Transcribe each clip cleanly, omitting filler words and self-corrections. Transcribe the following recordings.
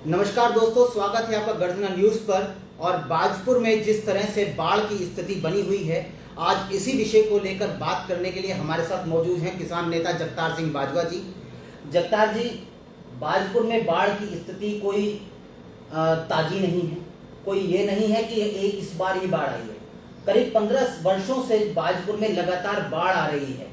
नमस्कार दोस्तों, स्वागत है आपका गर्जना न्यूज पर। और बाजपुर में जिस तरह से बाढ़ की स्थिति बनी हुई है, आज इसी विषय को लेकर बात करने के लिए हमारे साथ मौजूद हैं किसान नेता जगतार सिंह बाजवा जी। जगतार जी, बाजपुर में बाढ़ की स्थिति कोई ताजी नहीं है, कोई ये नहीं है कि इस बार ही बाढ़ आई है। करीब 15 वर्षों से बाजपुर में लगातार बाढ़ आ रही है।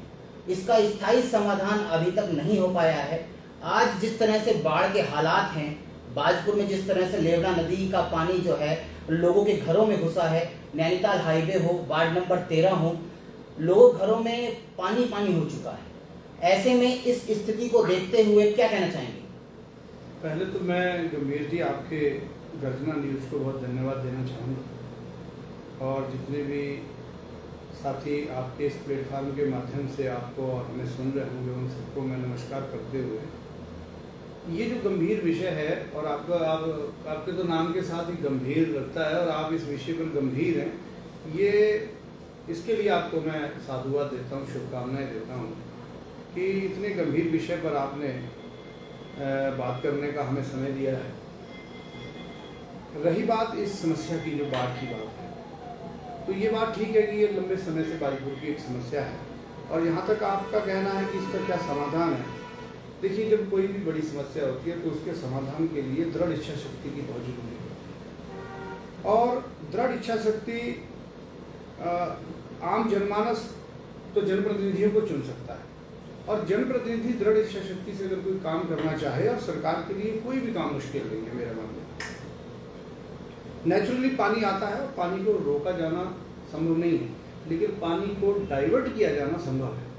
इसका स्थायी समाधान अभी तक नहीं हो पाया है। आज जिस तरह से बाढ़ के हालात हैं, बाजपुर में जिस तरह से लेवना नदी का पानी जो है लोगों के घरों में घुसा है, नैनीताल हाईवे हो, वार्ड नंबर 13 हो, लोगों घरों में पानी पानी हो चुका है। ऐसे में इस स्थिति को देखते हुए क्या कहना चाहेंगे? पहले तो मैं गंभीर जी आपके गर्जना न्यूज़ को बहुत धन्यवाद देना चाहूँगा, और जितने भी साथी आपके इस प्लेटफार्म के माध्यम से आपको और हमें सुन रहे होंगे, उन सबको मैं नमस्कार करते हुए, ये जो गंभीर विषय है और आपके तो नाम के साथ ही गंभीर लगता है और आप इस विषय पर गंभीर हैं, ये इसके लिए आपको मैं साधुवाद देता हूँ, शुभकामनाएं देता हूँ कि इतने गंभीर विषय पर आपने बात करने का हमें समय दिया है। रही बात इस समस्या की, जो बाढ़ की बात है, तो ये बात ठीक है कि ये लंबे समय से बाजपुर की एक समस्या है, और यहाँ तक आपका कहना है कि इसका क्या समाधान है। देखिए, जब कोई भी बड़ी समस्या होती है तो उसके समाधान के लिए दृढ़ इच्छा शक्ति की बहुत जरूरी है, और दृढ़ इच्छा शक्ति आम जनमानस तो जनप्रतिनिधियों को चुन सकता है, और जनप्रतिनिधि दृढ़ इच्छा शक्ति से अगर कोई काम करना चाहे, और सरकार के लिए कोई भी काम मुश्किल नहीं है मेरे मन में। नेचुरली पानी आता है और पानी को रोका जाना संभव नहीं है, लेकिन पानी को डाइवर्ट किया जाना संभव है।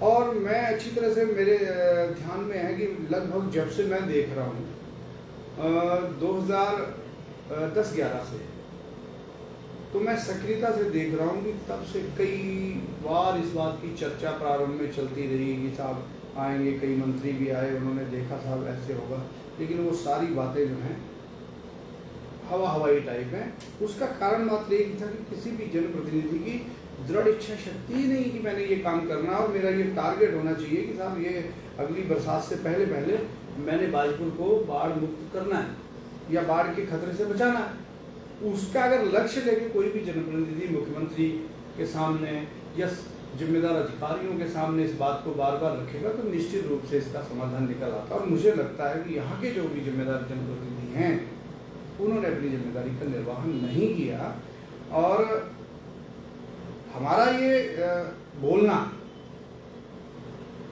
और मैं अच्छी तरह से, मेरे ध्यान में है कि लगभग जब से मैं देख रहा हूँ 2010-11 से, तो मैं सक्रियता से देख रहा हूँ कि तब से कई बार इस बात की चर्चा प्रारंभ में चलती रही कि साहब आएंगे, कई मंत्री भी आए, उन्होंने देखा साहब ऐसे होगा, लेकिन वो सारी बातें जो हैं हवाई टाइप हैं। उसका कारण मात्र एक था कि किसी भी जनप्रतिनिधि की दृढ़ इच्छा शक्ति ही नहीं कि मैंने ये काम करना, और मेरा ये टारगेट होना चाहिए कि साहब ये अगली बरसात से पहले पहले मैंने बाजपुर को बाढ़ मुक्त करना है या बाढ़ के खतरे से बचाना है। उसका अगर लक्ष्य लेके कोई भी जनप्रतिनिधि मुख्यमंत्री के सामने या जिम्मेदार अधिकारियों के सामने इस बात को बार बार रखेगा, तो निश्चित रूप से इसका समाधान निकल आता है। और मुझे लगता है कि यहाँ के जो भी जिम्मेदार जनप्रतिनिधि हैं, उन्होंने अपनी जिम्मेदारी का निर्वहन नहीं किया, और हमारा ये बोलना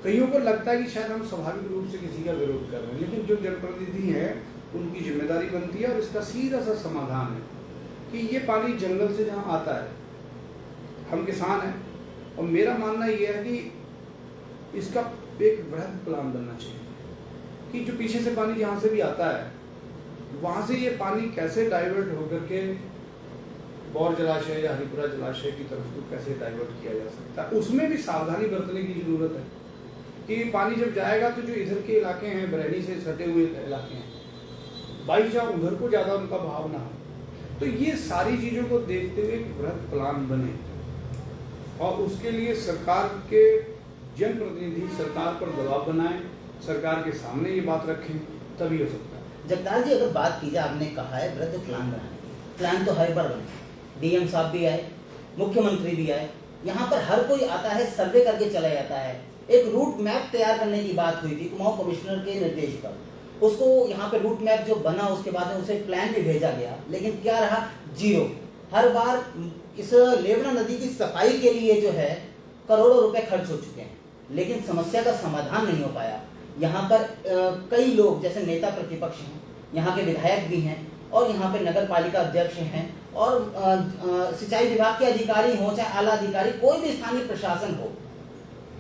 कईयों को लगता है कि शायद हम स्वाभाविक रूप से किसी का विरोध कर रहे हैं, लेकिन जो जनप्रतिनिधि हैं उनकी जिम्मेदारी बनती है, और इसका सीधा सा समाधान है कि ये पानी जंगल से जहाँ आता है, हम किसान हैं, और मेरा मानना ये है कि इसका एक वृहद प्लान बनना चाहिए कि जो पीछे से पानी जहाँ से भी आता है, वहाँ से ये पानी कैसे डाइवर्ट होकर के बौर जलाशय या हरिपुरा जलाशय की तरफ को कैसे डाइवर्ट किया जा सकता है। उसमें भी सावधानी बरतने की जरूरत है कि पानी जब जाएगा तो जो इधर के इलाके हैं, बरैनी से सटे हुए इलाके हैं, बाई जहाँ उधर को ज़्यादा उनका भाव ना हो। तो ये सारी चीज़ों को देखते हुए एक वृहद प्लान बने, और उसके लिए सरकार के जनप्रतिनिधि सरकार पर दबाव बनाएं, सरकार के सामने ये बात रखें, तभी हो सकता है। जगतार जी, अगर बात की जाए, आपने कहा है वृहद प्लान बनाने की, प्लान तो हर बार बने, डीएम साहब भी आए, मुख्यमंत्री भी आए, यहाँ पर हर कोई आता है, सर्वे करके चला जाता है। एक रूट मैप तैयार करने की बात हुई थी कुमाऊं कमिश्नर के निर्देश पर, उसको यहाँ पे रूट मैप जो बना, उसके बाद उसे प्लान भी भेजा गया, लेकिन क्या रहा? जीरो। हर बार इस लेवना नदी की सफाई के लिए जो है करोड़ों रुपए खर्च हो चुके हैं, लेकिन समस्या का समाधान नहीं हो पाया। यहाँ पर कई लोग, जैसे नेता प्रतिपक्ष हैं, यहाँ के विधायक भी हैं, और यहाँ पे नगर पालिका अध्यक्ष हैं, और सिंचाई विभाग के अधिकारी हों चाहे आला अधिकारी, कोई भी स्थानीय प्रशासन हो,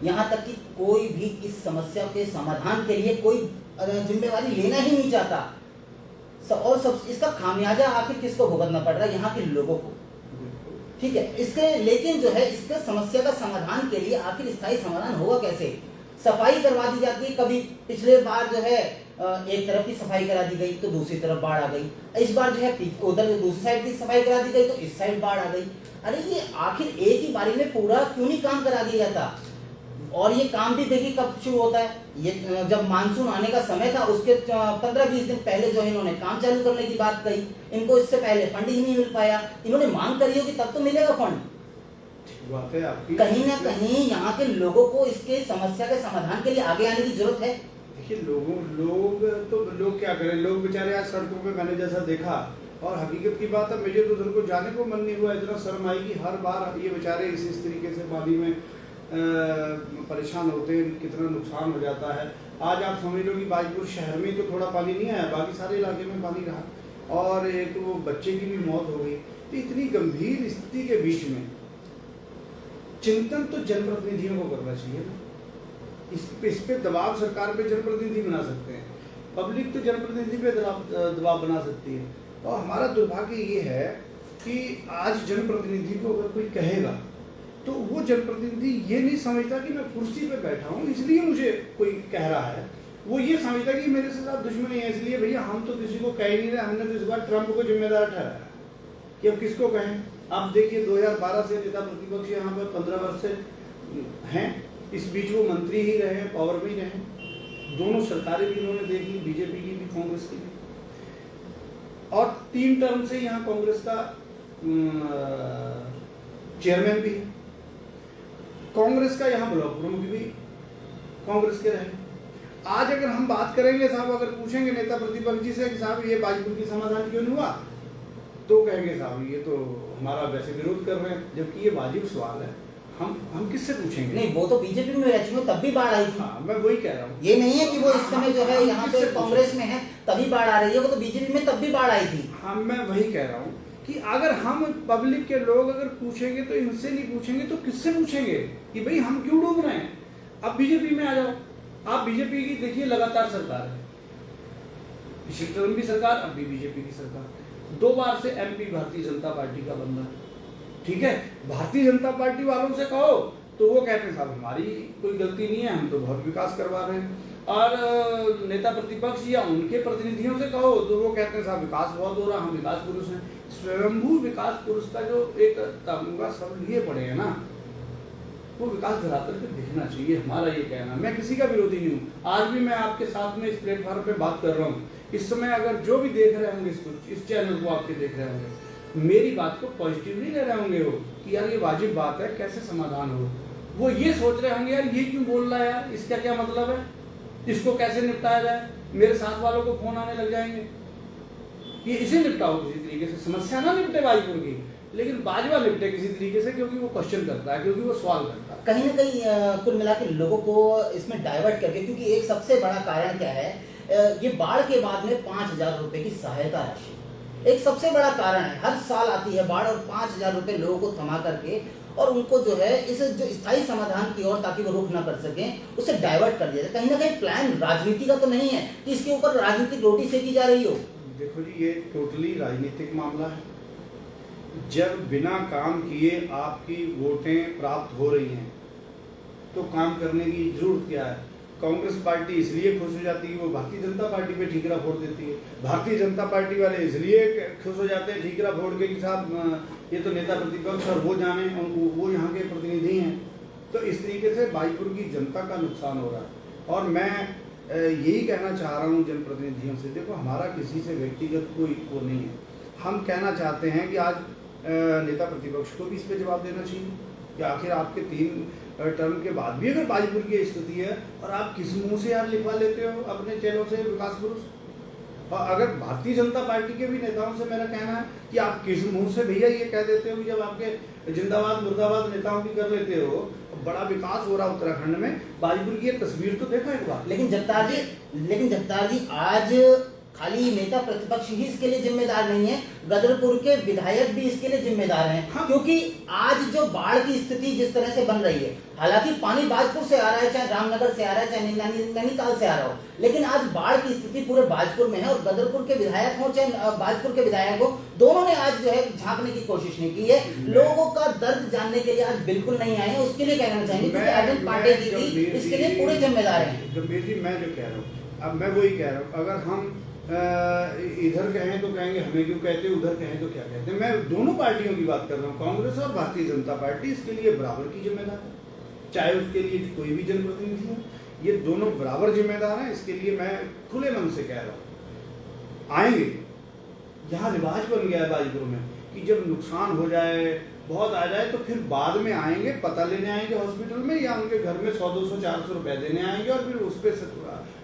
यहाँ तक कि कोई भी इस समस्या के समाधान के लिए कोई जिम्मेवारी लेना ही नहीं चाहता। और सब इसका खामियाजा आखिर किसको भुगतना पड़ रहा है? यहाँ के लोगों को। ठीक है, इसके लेकिन जो है इसके समस्या का समाधान के लिए आखिर स्थायी समाधान होगा कैसे? सफाई करवा दी जाती है, कभी पिछले बार जो है एक तरफ की सफाई करा दी गई तो दूसरी तरफ बाढ़ आ गई, इस बार जो है उधर दूसरी साइड की सफाई करा दी गई तो इस साइड बाढ़ आ गई। अरे ये आखिर एक ही बारी में पूरा क्यों नहीं काम करा दिया जाता? और ये काम भी देखिए कब शुरू होता है, ये जब मानसून आने का समय था उसके 15-20 दिन पहले जो इन्होंने काम चालू करने की बात कही। इनको इससे पहले फंड ही नहीं मिल पाया, इन्होंने मांग करी होगी तब तो मिलेगा फंड। बात है आपकी। कहीं ना कहीं यहाँ के लोगों को इसके समस्या के समाधान के लिए आगे आने की जरूरत है। देखिए लोग क्या करें, लोग बेचारे आज सड़कों पे मैंने जैसा देखा, और हकीकत की बात है मुझे तो उधर को जाने को मन नहीं हुआ, इतना शर्म आई कि हर बार ये बेचारे इस तरीके से पानी में परेशान होते हैं, कितना नुकसान हो जाता है। आज आप समझ लो कि बाजपुर शहर में तो थोड़ा पानी नहीं आया, बाकी सारे इलाके में पानी रहा, और एक वो बच्चे की भी मौत हो गई। तो इतनी गंभीर स्थिति के बीच में चिंतन तो जनप्रतिनिधियों को करना चाहिए ना, इस पे दबाव सरकार पे जनप्रतिनिधि बना सकते हैं, पब्लिक तो जनप्रतिनिधि पे दबाव बना सकती है। और हमारा दुर्भाग्य ये है कि आज जनप्रतिनिधि को अगर कोई कहेगा तो वो जनप्रतिनिधि ये नहीं समझता कि मैं कुर्सी पे बैठा हूँ इसलिए मुझे कोई कह रहा है, वो ये समझता कि मेरे से साथ दुश्मनी है, इसलिए भैया हम तो किसी को कह ही नहीं रहे, हमने तो इस बार ट्रंप को जिम्मेदार ठहराया कि अब किसको कहें। आप देखिए 2012 से नेता प्रतिपक्ष यहाँ पर 15 वर्ष से हैं, इस बीच वो मंत्री ही रहे, पावर में ही रहे, दोनों सरकारें भी उन्होंने देख ली, बीजेपी की भी कांग्रेस की भी, और 3 टर्म से यहाँ कांग्रेस का चेयरमैन भी है, कांग्रेस का यहाँ ब्लॉक प्रमुख भी कांग्रेस के रहे। आज अगर हम बात करेंगे साहब, अगर पूछेंगे नेता प्रतिपक्ष जी से कि साहब ये बाजपुर की समाधान क्यों नहीं हुआ, तो कहेंगे साहब ये तो हमारा वैसे विरोध कर रहे हैं, जबकि ये वाजिब सवाल है, हम किससे पूछेंगे। नहीं वो तो बीजेपी में रह चुके, तब भी बाढ़ आई थी। हाँ, मैं वही कह रहा हूँ, ये नहीं है कि वो इस समय जो है यहाँ पे कांग्रेस में है तभी बाढ़ आ रही है, वो तो बीजेपी में तब भी बाढ़ आई थी। हाँ, मैं वही कह रहा हूँ कि अगर हम पब्लिक के लोग अगर पूछेंगे तो इनसे नहीं पूछेंगे तो किससे पूछेंगे कि भाई हम क्यों डूब रहे हैं। अब बीजेपी में आ जाओ, आप बीजेपी की देखिए लगातार सरकार है, पिछली टर्म भी सरकार, अब भी बीजेपी की सरकार, 2 बार से एमपी भारतीय जनता पार्टी का बंदा, ठीक है। भारतीय जनता पार्टी वालों से कहो तो वो कहते हैं साहब हमारी कोई गलती नहीं है, हम तो बहुत विकास करवा रहे हैं, और नेता प्रतिपक्ष या उनके प्रतिनिधियों से कहो तो वो कहते हैं साहब विकास बहुत हो रहा, हम विकास पुरुष हैं। स्वयंभू विकास पुरुष का जो एक तमगा सब लिए पड़े हैं ना, वो विकास धरातल पे दिखना चाहिए, हमारा ये कहना। मैं किसी का विरोधी नहीं हूँ, आज भी मैं आपके साथ में इस प्लेटफॉर्म पे बात कर रहा हूँ, इस समय अगर जो भी देख रहे होंगे इस चैनल को आपके देख रहे होंगे, मेरी बात को पॉजिटिवली ले रहे होंगे वो कि यार ये वाजिब बात है, कैसे समाधान हो। वो ये सोच रहे होंगे यार ये क्यों बोल रहा है, यार इसका क्या मतलब है, इसको कैसे निपटाया जाए, मेरे साथ वालों को फोन आने लग जाएंगे, ये इसे निपटाओ किसी तरीके से, समस्या ना निपटे बाजपुर की, लेकिन बाजवा निपटे किसी तरीके से, क्योंकि वो क्वेश्चन करता है, क्योंकि वो सवाल करता है। कहीं ना कहीं कुल मिला के लोगों को इसमें डाइवर्ट करके, क्योंकि एक सबसे बड़ा कारण क्या है, ये बाढ़ के बाद में 5,000 रुपए की सहायता राशि एक सबसे बड़ा कारण है। हर साल आती है बाढ़ और 5,000 रुपए लोगों को थमा करके और उनको जो है इस जो स्थायी समाधान की ओर, ताकि वो रुख ना कर सकें, उसे डाइवर्ट कर दिया जाए। कहीं ना कहीं प्लान राजनीति का तो नहीं है कि इसके ऊपर राजनीतिक रोटी सेकी जा रही हो। देखो जी, ये टोटली राजनीतिक मामला है। जब बिना काम किए आपकी वोटें प्राप्त हो रही हैं तो काम करने की जरूरत क्या है। कांग्रेस पार्टी इसलिए खुश हो जाती है, वो भारतीय जनता पार्टी पे ठीकरा फोड़ देती है। भारतीय जनता पार्टी वाले इसलिए खुश हो जाते हैं ठीकरा फोड़ के कि साहब ये तो नेता प्रतिपक्ष और वो जाने, वो यहाँ के प्रतिनिधि हैं। तो इस तरीके से बाजपुर की जनता का नुकसान हो रहा है। और मैं यही कहना चाह रहा हूँ जनप्रतिनिधियों से, देखो हमारा किसी से व्यक्तिगत कोई वो नहीं है, हम कहना चाहते हैं कि आज नेता प्रतिपक्ष को भी इस पर जवाब देना चाहिए कि आखिर आपके 3 टर्म के बाद भी अगर बाजपुर की स्थिति है और आप किस मुंह से यार लिखवा लेते हो अपने चेहरों से विकास पुरुष। और अगर भारतीय जनता पार्टी के भी नेताओं से मेरा कहना है कि आप किस मुंह से भैया ये कह देते हो कि जब आपके जिंदाबाद मुर्दाबाद नेताओं की कर लेते हो, बड़ा विकास हो रहा उत्तराखंड में, बाजपुर की ये तस्वीर तो देखो एक बार। लेकिन जगतार जी आज खाली नेता प्रतिपक्ष ही इसके लिए जिम्मेदार नहीं है, गदरपुर के विधायक भी इसके लिए जिम्मेदार हैं। हाँ। क्योंकि आज जो बाढ़ की स्थिति जिस तरह से बन रही है, हालांकि पानी बाजपुर से आ रहा है, चाहे रामनगर से आ रहा है, चाहे नैनीताल से आ रहा हो, लेकिन आज बाढ़ की स्थिति पूरे बाजपुर में है। और गदरपुर के विधायक हो चाहे बाजपुर के विधायक हो, दोनों ने आज जो है झांकने की कोशिश नहीं की है। लोगों का दर्द जानने के लिए आज बिल्कुल नहीं आए हैं। उसके लिए कहना चाहेंगे क्योंकि अरविंद पांडे जी भी इसके लिए पूरे जिम्मेदार हैं। गंभीर जी, मैं जो कह रहा हूँ, अब मैं वही कह रहा हूँ, अगर हम इधर कहें तो कहेंगे हमें क्यों कहते, उधर कहें तो क्या कहते हैं। मैं दोनों पार्टियों की बात कर रहा हूँ, कांग्रेस और भारतीय जनता पार्टी इसके लिए बराबर की जिम्मेदार है। चाहे उसके लिए कोई भी जनप्रतिनिधि हो। ये दोनों बराबर जिम्मेदार हैं। इसके लिए मैं खुले मन से कह रहा हूँ, आएंगे। यहाँ रिवाज बन गया है बाजीपुर में कि जब नुकसान हो जाए, बहुत आ जाए, तो फिर बाद में आएंगे, पता लेने आएंगे हॉस्पिटल में, या उनके घर में 100-200-400 रुपए देने आएंगे, और फिर उस पर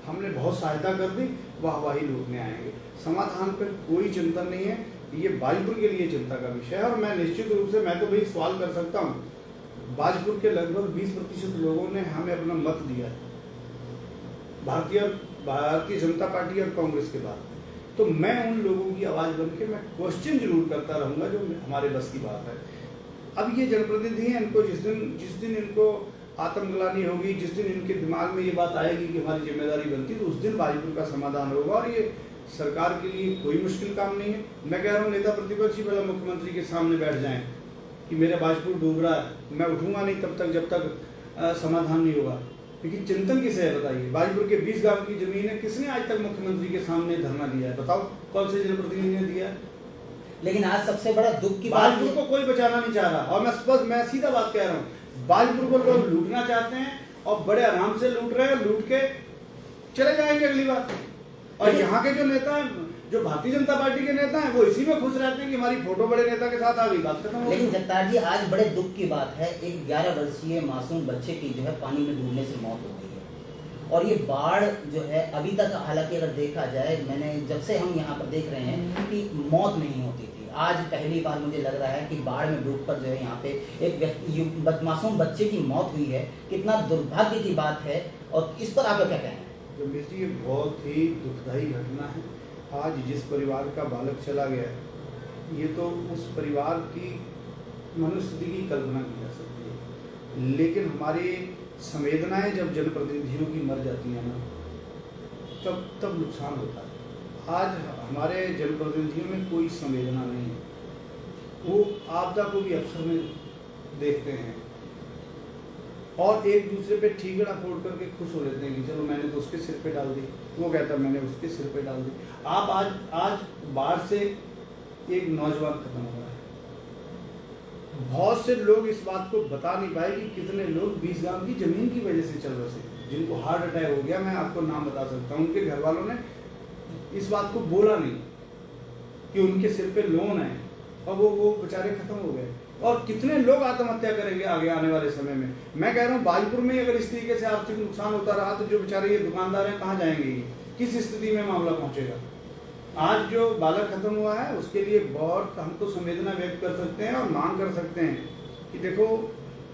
हमने बहुत सहायता कर दी, वाहवाही लूटने आएंगे। समाधान पर कोई चिंतन नहीं है। ये बाजीपुर के लिए चिंता का विषय है। और मैं निश्चित रूप से, मैं तो भाई सवाल कर सकता हूँ, बाजीपुर के लगभग 20% लोगों ने हमें अपना मत दिया भारतीय जनता पार्टी और कांग्रेस के बाद। तो मैं उन लोगों की आवाज बन के मैं क्वेश्चन जरूर करता रहूंगा जो हमारे बस की बात है। अब ये जनप्रतिनिधि हैं, इनको जिस दिन इनको आत्मग्लानि होगी, जिस दिन इनके दिमाग में ये बात आएगी कि हमारी जिम्मेदारी बनती है, तो उस दिन बाजीपुर का समाधान होगा। और ये सरकार के लिए कोई मुश्किल काम नहीं है। मैं कह रहा हूँ नेता प्रतिपक्ष ही पहले मुख्यमंत्री के सामने बैठ जाएं कि मेरा बाजीपुर डूब रहा है, मैं उठूंगा नहीं तब तक जब तक समाधान नहीं होगा। लेकिन चिंतन किसे है बताइए? बाजीपुर के 20 गांव की जमीन है, किसने आज तक मुख्यमंत्री के सामने धरना दिया है? बताओ, कौन से जनप्रतिनिधि ने दिया है? लेकिन आज सबसे बड़ा दुख की बात, बाजीपुर को कोई बचाना नहीं चाह रहा। और मैं सीधा बात कह रहा हूँ, बाजीपुर को लोग लूटना चाहते हैं और बड़े आराम से लूट रहे हैं, लूट के चले जाएंगे अगली बार। और यहाँ के जो नेता हैं, जो भारतीय जनता पार्टी के नेता हैं, वो इसी में खुश रहते हैं कि हमारी फोटो बड़े नेता के साथ आ गई, बात खत्म हो गई। लेकिन जगतार जी, आज बड़े दुख की बात है, एक 11 वर्षीय मासूम बच्चे की जो है पानी में डूबने से मौत हो गई है। और ये बाढ़ जो है अभी तक, हालांकि अगर देखा जाए, मैंने जब से हम यहाँ पर देख रहे हैं कि मौत नहीं होती थी, आज पहली बार मुझे लग रहा है कि बाढ़ में डूबकर जो है यहाँ पे एक मासूम बच्चे की मौत हुई है। कितना दुर्भाग्य की बात है। और इस पर आपका क्या कहना है? रमेश जी, ये बहुत ही दुखदायी घटना है। आज जिस परिवार का बालक चला गया, ये तो उस परिवार की मनोस्थिति की कल्पना की जा सकती है। लेकिन हमारी संवेदनाएं जब जनप्रतिनिधियों की मर जाती हैं ना, तब नुकसान होता है। आज हमारे जनप्रतिनिधियों में कोई संवेदना नहीं है। वो आपदा को भी अवसर में देखते हैं और एक दूसरे पे ठीकरा फोड़ करके खुश हो लेते हैं कि चलो मैंने तो उसके सिर पे डाल दी, वो कहता मैंने उसके सिर पे डाल दी। आप आज बाढ़ से एक नौजवान खत्म हो रहा है। बहुत से लोग इस बात को बता नहीं पाए कि कितने लोग 20 गांव की जमीन की वजह से चल रहे थे, जिनको हार्ट अटैक हो गया। मैं आपको नाम बता सकता हूँ। उनके घर वालों ने इस बात को बोला नहीं कि उनके सिर पे लोन है, और वो बेचारे खत्म हो गए। और कितने लोग आत्महत्या करेंगे आगे आने वाले समय में। मैं कह रहा हूँ बाजीपुर में अगर इस तरीके से आर्थिक नुकसान होता रहा तो जो बेचारे ये दुकानदार हैं कहाँ जाएंगे? किस स्थिति में मामला पहुंचेगा? आज जो बालक खत्म हुआ है उसके लिए बहुत हम तो संवेदना व्यक्त कर सकते हैं और मांग कर सकते हैं कि देखो,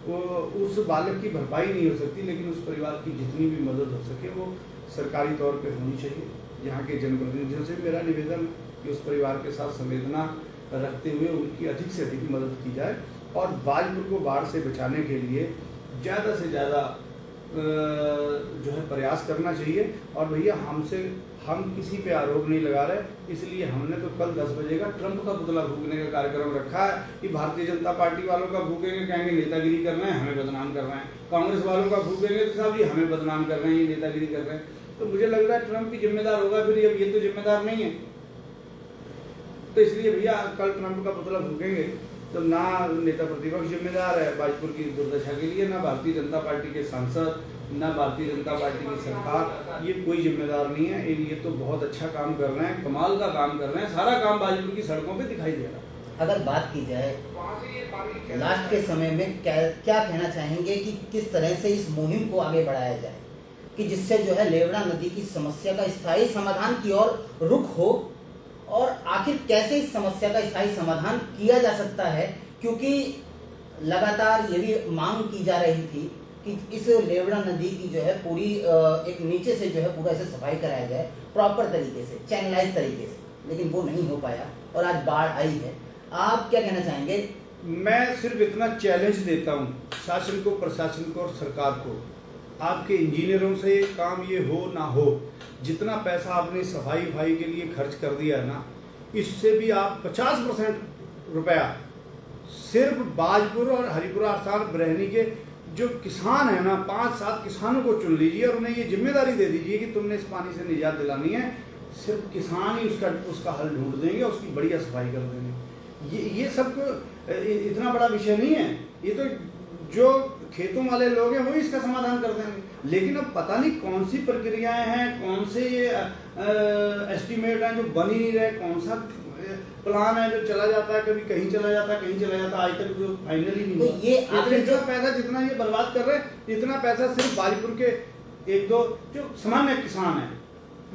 वो उस बालक की भरपाई नहीं हो सकती, लेकिन उस परिवार की जितनी भी मदद हो सके वो सरकारी तौर पर होनी चाहिए। यहाँ के जनप्रतिनिधियों से मेरा निवेदन कि उस परिवार के साथ संवेदना रखते हुए उनकी अधिक से अधिक मदद की जाए और बाजीपुर को बाढ़ से बचाने के लिए ज़्यादा से ज़्यादा जो है प्रयास करना चाहिए। और भैया, हम किसी पे आरोप नहीं लगा रहे, इसलिए हमने तो कल 10 बजे का ट्रंप का पुतला फूकने का कार्यक्रम रखा है कि भारतीय जनता पार्टी वालों का फूकेंगे, कहेंगे नेतागिरी कर रहे हैं, हमें बदनाम कर रहे हैं। कांग्रेस वालों का फूकेंगे तो साहब ये हमें बदनाम कर रहे हैं, ये नेतागिरी कर रहे हैं। तो मुझे लग रहा है ट्रंप भी जिम्मेदार होगा फिर, अब ये तो जिम्मेदार नहीं है। तो इसलिए भैया कल ट्रंप का पुतला फूकेंगे तो ना नेता प्रतिपक्ष जिम्मेदार है बाजीपुर की दुर्दशा के लिए, ना भारतीय जनता पार्टी के सांसद, ना भारतीय जनता पार्टी की सरकार, ये कोई जिम्मेदार नहीं है। ये तो बहुत अच्छा काम कर रहे हैं, कमाल का काम कर रहे हैं। सारा काम बाजीपुर की सड़कों पे दिखाई दे रहा है। अगर बात की जाए लास्ट के समय में, क्या कहना चाहेंगे कि किस तरह से इस मुहिम को आगे बढ़ाया जाए कि जिससे जो है लेवड़ा नदी की समस्या का स्थायी समाधान की ओर रुख हो, और आखिर कैसे इस समस्या का स्थायी समाधान किया जा सकता है? क्योंकि लगातार ये भी मांग की जा रही थी कि इस लेवड़ा नदी की जो है पूरी एक नीचे से जो है पूरा इसे सफाई कराया जाए प्रॉपर तरीके से, चैनलाइज तरीके से, लेकिन वो नहीं हो पाया और आज बाढ़ आई है। आप क्या कहना चाहेंगे? मैं सिर्फ इतना चैलेंज देता हूँ शासन को, प्रशासन को और सरकार को, आपके इंजीनियरों से काम ये हो ना हो, जितना पैसा आपने सफाई के लिए खर्च कर दिया है ना, इससे भी आप 50% रुपया सिर्फ बाजपुर और हरिपुरा स्थान बरहनी के जो किसान है ना, 5-7 किसानों को चुन लीजिए और उन्हें ये जिम्मेदारी दे दीजिए कि तुमने इस पानी से निजात दिलानी है। सिर्फ किसान ही उसका हल ढूंढ देंगे, उसकी बढ़िया सफाई कर देंगे। ये सब इतना बड़ा विषय नहीं है। ये तो जो खेतों वाले लोग हैं वही इसका समाधान कर देंगे, लेकिन अब पता नहीं कौन सी प्रक्रियाएं हैं, कौन से ये एस्टिमेट हैं जो बन ही नहीं रहे, कौन सा प्लान है जो चला जाता है, कभी कहीं चला जाता है कहीं चला जाता है, आज तक जो फाइनली नहीं हुआ। ये इतना पैसा जितना ये बर्बाद कर रहे हैं, इतना पैसा सिर्फ बाजीपुर के एक दो जो सामान्य किसान हैं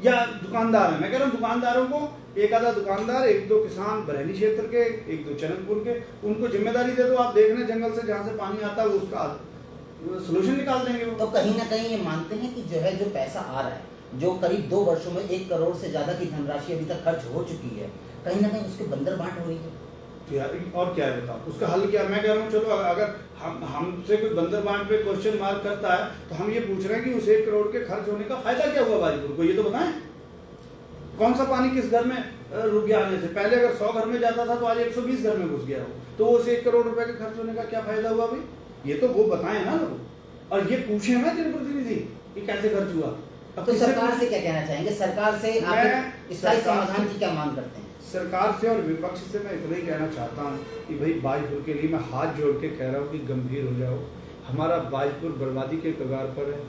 या दुकानदार हैं, मैं कह रहा हूँ दुकानदारों को, एक आधा दुकानदार, एक दो किसान बरहनी क्षेत्र के, एक दो चनकपुर के, उनको जिम्मेदारी दे दो, आप देख रहे हैं जंगल से जहाँ से पानी आता है वो उसका सोल्यूशन निकाल देंगे वो। तो कहीं ना कहीं ये मानते हैं कि जो है जो पैसा आ रहा है, जो करीब 2 वर्षों में 1 करोड़ से ज्यादा की धनराशि अभी तक खर्च हो चुकी है, कहीं ना कहीं उसके बंदर बांट हो रही है। तो यार और क्या है बताओ, उसका हल क्या? मैं कह रहा हूँ चलो अगर हमसे कोई बंदर बांट पे क्वेश्चन मार्क करता है तो हम ये पूछ रहे हैं कि उस 1 करोड़ के खर्च होने का फायदा क्या हुआ बाजीपुर को, ये तो बताएं। कौन सा पानी किस घर में रुक गया आने से? पहले अगर 100 घर में जाता था तो आज 120 घर में घुस गया हो, तो उस 1 करोड़ रुपए के खर्च होने का क्या फायदा हुआ भाई? ये तो वो बताएं ना लोग, और ये पूछे ना जनप्रतिनिधि कि कैसे खर्च हुआ। तो सरकार से क्या कहना चाहेंगे? सरकार से आप स्थायी समाधान की क्या मांग करते हैं? सरकार से और विपक्ष से मैं इतना ही कहना चाहता हूँ कि भाई बाजीपुर के लिए मैं हाथ जोड़ के कह रहा हूँ कि गंभीर हो जाओ। हमारा बाजीपुर बर्बादी के कगार पर है,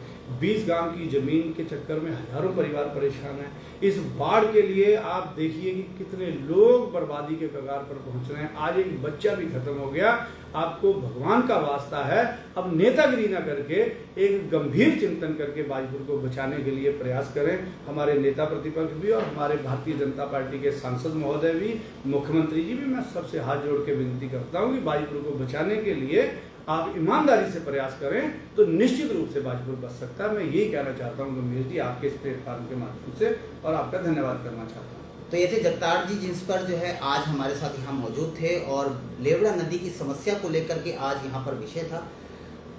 20 गांव की जमीन के चक्कर में हजारों परिवार परेशान हैं। इस बाढ़ के लिए आप देखिए कि कितने लोग बर्बादी के कगार पर पहुंच रहे हैं। आज एक बच्चा भी खत्म हो गया। आपको भगवान का वास्ता है, अब नेतागिरी ना करके एक गंभीर चिंतन करके बाजीपुर को बचाने के लिए प्रयास करें। हमारे नेता प्रतिपक्ष भी और हमारे भारतीय जनता पार्टी के सांसद महोदय भी, मुख्यमंत्री जी भी, मैं सबसे हाथ जोड़ के विनती करता हूँ कि बाजीपुर को बचाने के लिए आप ईमानदारी से प्रयास करें तो निश्चित रूप से बाजीपुर बच सकता है। मैं यही कहना चाहता हूँ गंभीर जी आपके इस प्लेटफॉर्म के माध्यम से, और आपका धन्यवाद करना चाहता हूँ। तो ये थे जगतार जी, जिस पर जो है आज हमारे साथ यहाँ मौजूद थे और लेवड़ा नदी की समस्या को लेकर के आज यहाँ पर विषय था।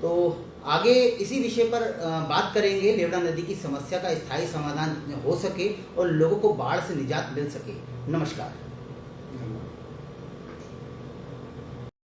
तो आगे इसी विषय पर बात करेंगे, लेवड़ा नदी की समस्या का स्थायी समाधान हो सके और लोगों को बाढ़ से निजात मिल सके। नमस्कार।